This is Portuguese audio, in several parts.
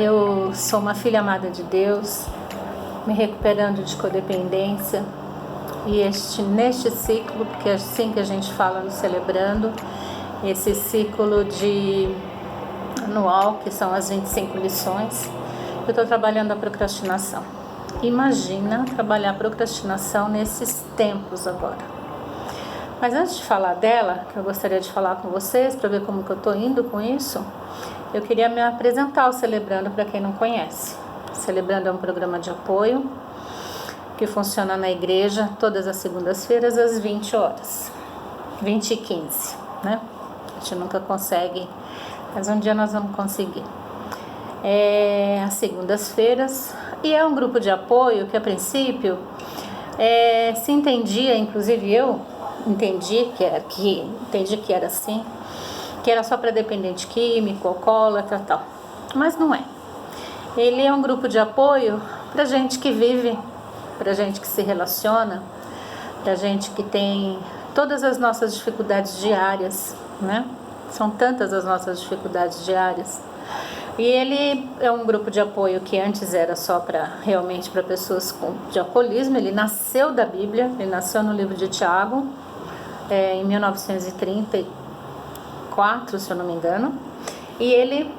Eu sou uma filha amada de Deus, me recuperando de codependência, e neste ciclo, porque é assim que a gente fala no Celebrando, esse ciclo de anual, que são as 25 lições, eu estou trabalhando a procrastinação. Imagina trabalhar a procrastinação nesses tempos agora. Mas antes de falar dela, que eu gostaria de falar com vocês, para ver como que eu estou indo com isso, eu queria me apresentar ao Celebrando para quem não conhece. Celebrando é um programa de apoio que funciona na igreja todas as segundas-feiras às 20 horas, 20 e 15, né? A gente nunca consegue, mas um dia nós vamos conseguir. Às segundas-feiras, e é um grupo de apoio que a princípio se entendia, inclusive eu entendi que era assim, que era só para dependente químico, alcoólatra, tal, mas não é. Ele é um grupo de apoio para gente que vive, para gente que se relaciona, para gente que tem todas as nossas dificuldades diárias, né? São tantas as nossas dificuldades diárias. E ele é um grupo de apoio que antes era só realmente para pessoas de alcoolismo. Ele nasceu da Bíblia, ele nasceu no livro de Tiago, em 1934, se eu não me engano. E ele,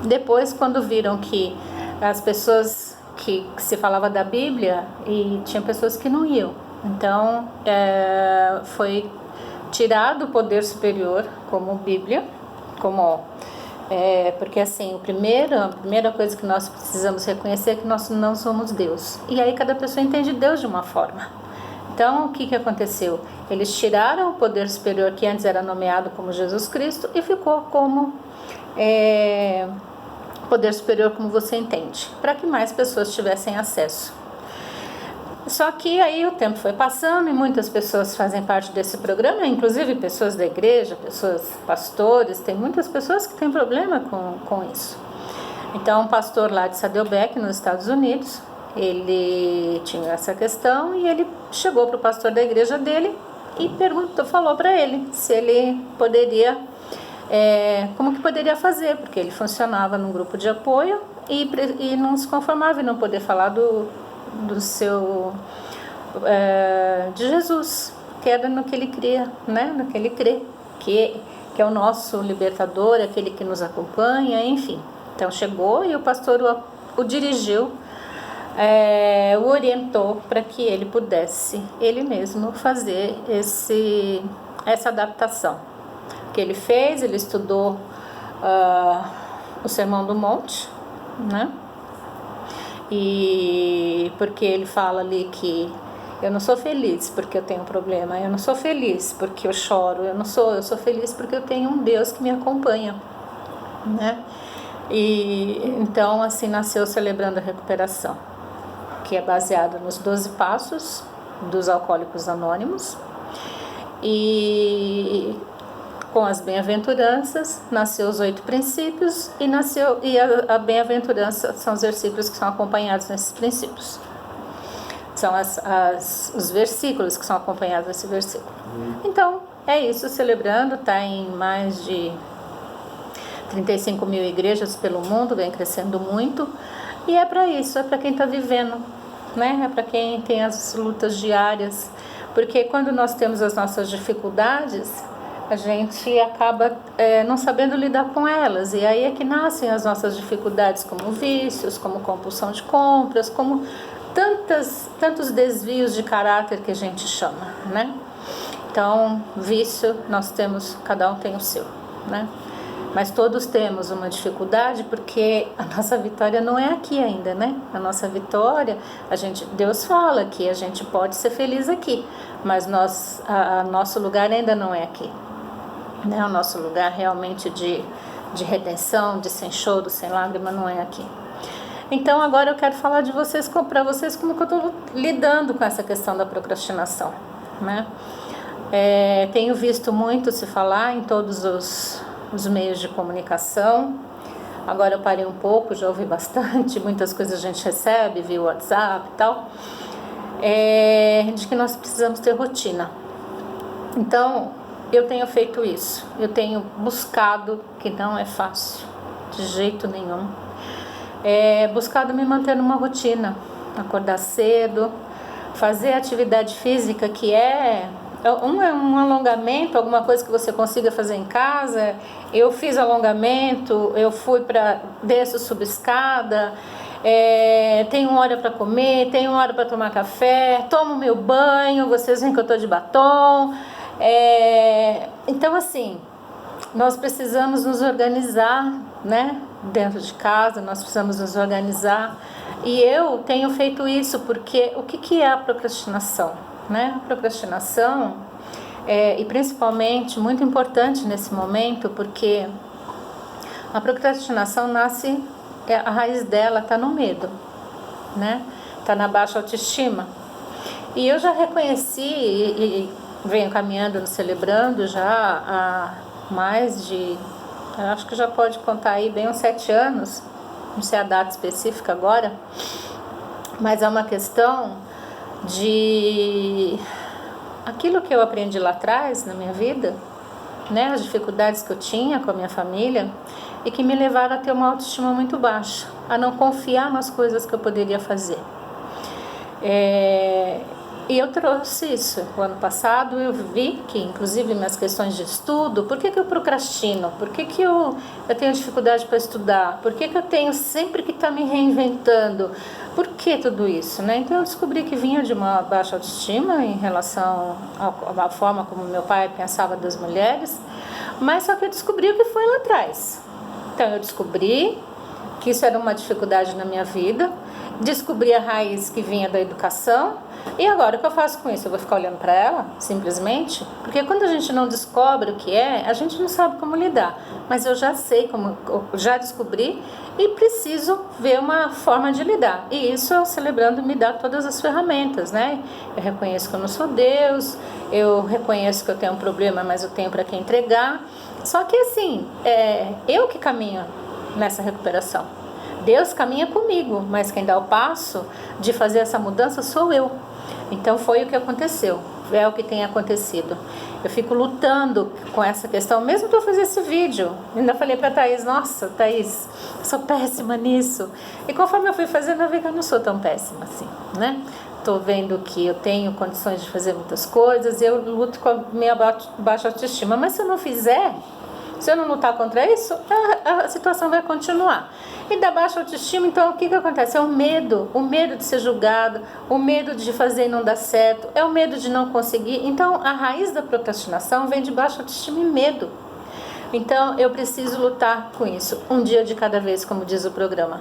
depois, quando viram que as pessoas que se falava da Bíblia, e tinha pessoas que não iam, então foi tirado o poder superior como Bíblia, porque assim, a primeira coisa que nós precisamos reconhecer é que nós não somos Deus. E aí cada pessoa entende Deus de uma forma. Então, o que aconteceu? Eles tiraram o poder superior que antes era nomeado como Jesus Cristo e ficou como poder superior como você entende, para que mais pessoas tivessem acesso. Só que aí o tempo foi passando e muitas pessoas fazem parte desse programa, inclusive pessoas da igreja, pastores, tem muitas pessoas que têm problema com isso. Então, um pastor lá de Saddleback, nos Estados Unidos, ele tinha essa questão e ele chegou para o pastor da igreja dele e falou para ele se ele poderia, como que poderia fazer, porque ele funcionava num grupo de apoio e não se conformava em não poder falar de Jesus, que era no que ele cria, né? No que ele crê, que é o nosso libertador, aquele que nos acompanha, enfim. Então chegou e o pastor o dirigiu, o orientou para que ele pudesse ele mesmo fazer essa adaptação. O que ele fez? Ele estudou o Sermão do Monte, né? E porque ele fala ali que eu não sou feliz porque eu tenho um problema, eu não sou feliz porque eu choro, eu sou feliz porque eu tenho um Deus que me acompanha, né? E então assim nasceu Celebrando a Recuperação, que é baseado nos 12 passos dos Alcoólicos Anônimos, e com as bem-aventuranças nasceu os 8 princípios e a bem-aventurança são os versículos que são acompanhados nesses princípios. São os versículos que são acompanhados nesse versículo. Então, é isso, Celebrando, está em mais de 35 mil igrejas pelo mundo, vem crescendo muito, e é para isso, é para quem está vivendo, né? É para quem tem as lutas diárias, porque quando nós temos as nossas dificuldades, a gente acaba não sabendo lidar com elas, e aí é que nascem as nossas dificuldades, como vícios, como compulsão de compras, como tantos desvios de caráter que a gente chama, né? Então, vício, cada um tem o seu, né? Mas todos temos uma dificuldade, porque a nossa vitória não é aqui ainda, né? A nossa vitória, Deus fala que a gente pode ser feliz aqui, mas nosso lugar ainda não é aqui, né? O nosso lugar realmente de redenção, de sem choro, sem lágrima, não é aqui. Então agora eu quero falar para vocês como que eu estou lidando com essa questão da procrastinação, né? Tenho visto muito se falar em todos os meios de comunicação. Agora eu parei um pouco, já ouvi bastante, muitas coisas a gente recebe via WhatsApp e tal, de que nós precisamos ter rotina. Então, eu tenho feito isso, eu tenho buscado, que não é fácil, de jeito nenhum, buscado me manter numa rotina, acordar cedo, fazer atividade física, que é um alongamento, alguma coisa que você consiga fazer em casa. Eu fiz alongamento, eu desço, subo escada, tenho hora para comer, tenho hora para tomar café, tomo meu banho, vocês veem que eu estou de batom. Então assim, nós precisamos nos organizar, né? Dentro de casa, nós precisamos nos organizar. E eu tenho feito isso porque o que é a procrastinação? Né? A procrastinação e principalmente muito importante nesse momento, porque a procrastinação nasce, a raiz dela está no medo, né? Está na baixa autoestima. E eu já reconheci e venho caminhando no Celebrando já há mais de, eu acho que já pode contar aí bem uns 7 anos, não sei a data específica agora, mas é uma questão de aquilo que eu aprendi lá atrás na minha vida, né, as dificuldades que eu tinha com a minha família e que me levaram a ter uma autoestima muito baixa, a não confiar nas coisas que eu poderia fazer. E eu trouxe isso. O ano passado eu vi que, inclusive, minhas questões de estudo, por que eu procrastino? Por que eu tenho dificuldade para estudar? Por que eu tenho sempre que estar me reinventando? Por que tudo isso, né? Então eu descobri que vinha de uma baixa autoestima em relação à forma como meu pai pensava das mulheres, mas só que eu descobri o que foi lá atrás. Então eu descobri que isso era uma dificuldade na minha vida, descobri a raiz que vinha da educação. E agora o que eu faço com isso? Eu vou ficar olhando para ela, simplesmente? Porque quando a gente não descobre o que a gente não sabe como lidar. Mas eu já sei como, eu já descobri e preciso ver uma forma de lidar. E isso eu Celebrando me dá todas as ferramentas, né? Eu reconheço que eu não sou Deus, eu reconheço que eu tenho um problema, mas eu tenho para quem entregar. Só que assim, eu que caminho nessa recuperação. Deus caminha comigo, mas quem dá o passo de fazer essa mudança sou eu. Então foi o que aconteceu, é o que tem acontecido. Eu fico lutando com essa questão, mesmo para fazer esse vídeo. Ainda falei para a Thaís, nossa, Thaís, eu sou péssima nisso. E conforme eu fui fazendo, eu vi que eu não sou tão péssima assim, né? Estou vendo que eu tenho condições de fazer muitas coisas, eu luto com a minha baixa autoestima. Mas se eu não fizer, se eu não lutar contra isso, a situação vai continuar. E da baixa autoestima, então, o que acontece? É o medo de ser julgado, o medo de fazer e não dar certo, é o medo de não conseguir. Então, a raiz da procrastinação vem de baixa autoestima e medo. Então, eu preciso lutar com isso, um dia de cada vez, como diz o programa.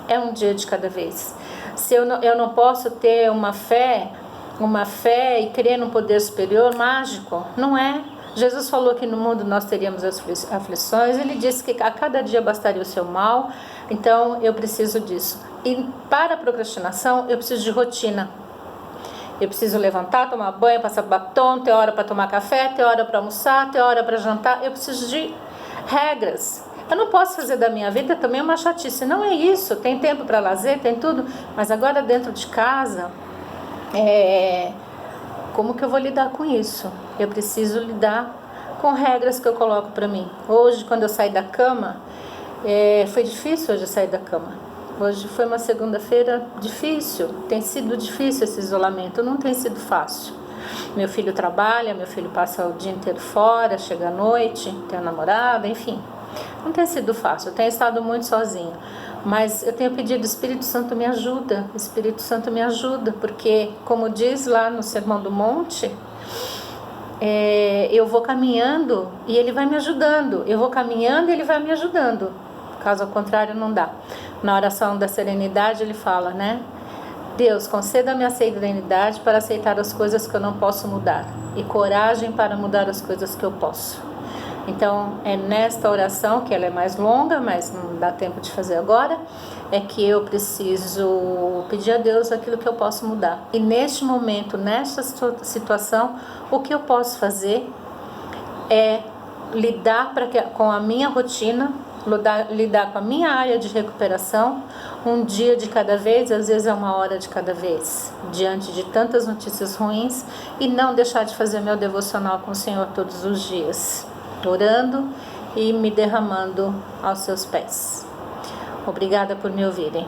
É um dia de cada vez. Se eu não posso ter uma fé e crer num poder superior mágico, não é. Jesus falou que no mundo nós teríamos as aflições, ele disse que a cada dia bastaria o seu mal, então eu preciso disso. E para a procrastinação eu preciso de rotina. Eu preciso levantar, tomar banho, passar batom, ter hora para tomar café, ter hora para almoçar, ter hora para jantar. Eu preciso de regras. Eu não posso fazer da minha vida também uma chatice, não é isso. Tem tempo para lazer, tem tudo, mas agora dentro de casa, como que eu vou lidar com isso? Eu preciso lidar com regras que eu coloco para mim. Hoje, quando eu saí da cama, foi difícil hoje sair da cama. Hoje foi uma segunda-feira difícil. Tem sido difícil esse isolamento, não tem sido fácil. Meu filho trabalha, meu filho passa o dia inteiro fora, chega à noite, tem um namorado, enfim. Não tem sido fácil, eu tenho estado muito sozinha. Mas eu tenho pedido, Espírito Santo me ajuda, Espírito Santo me ajuda, porque, como diz lá no Sermão do Monte, eu vou caminhando e ele vai me ajudando, eu vou caminhando e ele vai me ajudando, caso ao contrário não dá. Na oração da serenidade ele fala, né? Deus, conceda-me a serenidade para aceitar as coisas que eu não posso mudar e coragem para mudar as coisas que eu posso. Então, é nesta oração, que ela é mais longa, mas não dá tempo de fazer agora, é que eu preciso pedir a Deus aquilo que eu posso mudar. E neste momento, nesta situação, o que eu posso fazer é lidar com a minha rotina, lidar com a minha área de recuperação, um dia de cada vez, às vezes é uma hora de cada vez, diante de tantas notícias ruins, e não deixar de fazer meu devocional com o Senhor todos os dias, orando e me derramando aos seus pés. Obrigada por me ouvirem.